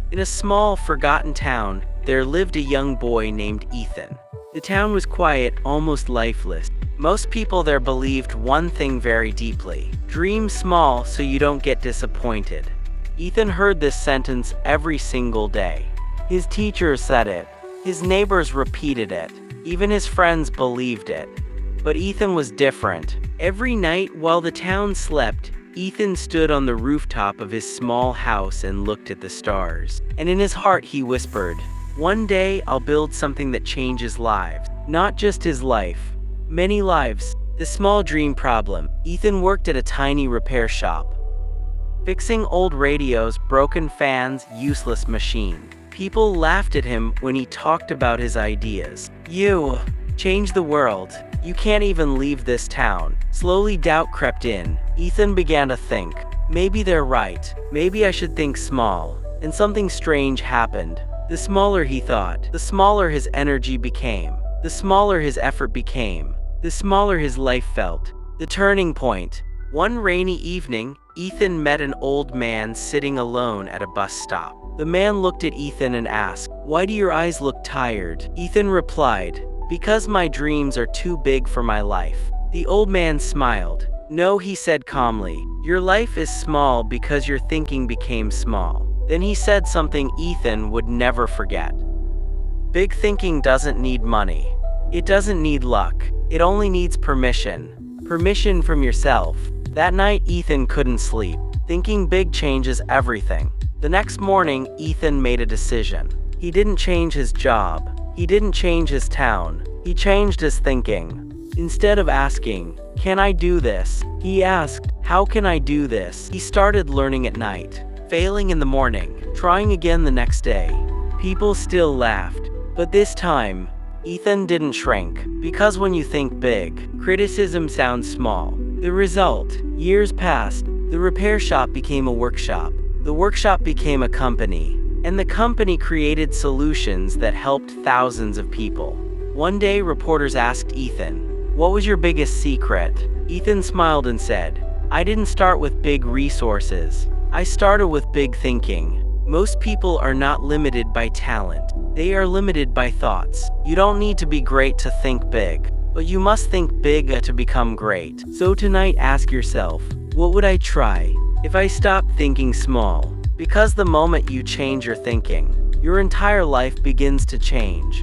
In a small, forgotten town, there lived a young boy named Ethan. The town was quiet, almost lifeless. Most people there believed one thing very deeply: dream small so you don't get disappointed. Ethan heard this sentence every single day. His teachers said it. His neighbors repeated it. Even his friends believed it. But Ethan was different. Every night while the town slept, Ethan stood on the rooftop of his small house and looked at the stars. And in his heart he whispered, "One day I'll build something that changes lives." Not just his life. Many lives. The small dream problem. Ethan worked at a tiny repair shop, fixing old radios, broken fans, useless machines. People laughed at him when he talked about his ideas. "You change the world. You can't even leave this town." Slowly doubt crept in. Ethan began to think, maybe they're right. Maybe I should think small. And something strange happened. The smaller he thought, the smaller his energy became. The smaller his effort became. The smaller his life felt. The turning point. One rainy evening, Ethan met an old man sitting alone at a bus stop. The man looked at Ethan and asked, "Why do your eyes look tired?" Ethan replied, "Because my dreams are too big for my life." The old man smiled. "No," he said calmly, "your life is small because your thinking became small." Then he said something Ethan would never forget. Big thinking doesn't need money. It doesn't need luck. It only needs permission. Permission from yourself. That night, Ethan couldn't sleep. Thinking big changes everything. The next morning, Ethan made a decision. He didn't change his job. He didn't change his town. He changed his thinking. Instead of asking, "Can I do this?" he asked, "How can I do this?" He started learning at night, failing in the morning, trying again the next day. People still laughed. But this time, Ethan didn't shrink. Because when you think big, criticism sounds small. The result, years passed. The repair shop became a workshop. The workshop became a company. And the company created solutions that helped thousands of people. One day, reporters asked Ethan, "What was your biggest secret?" Ethan smiled and said, "I didn't start with big resources. I started with big thinking." Most people are not limited by talent. They are limited by thoughts. You don't need to be great to think big, but you must think big to become great. So tonight, ask yourself, what would I try if I stopped thinking small? Because the moment you change your thinking, your entire life begins to change.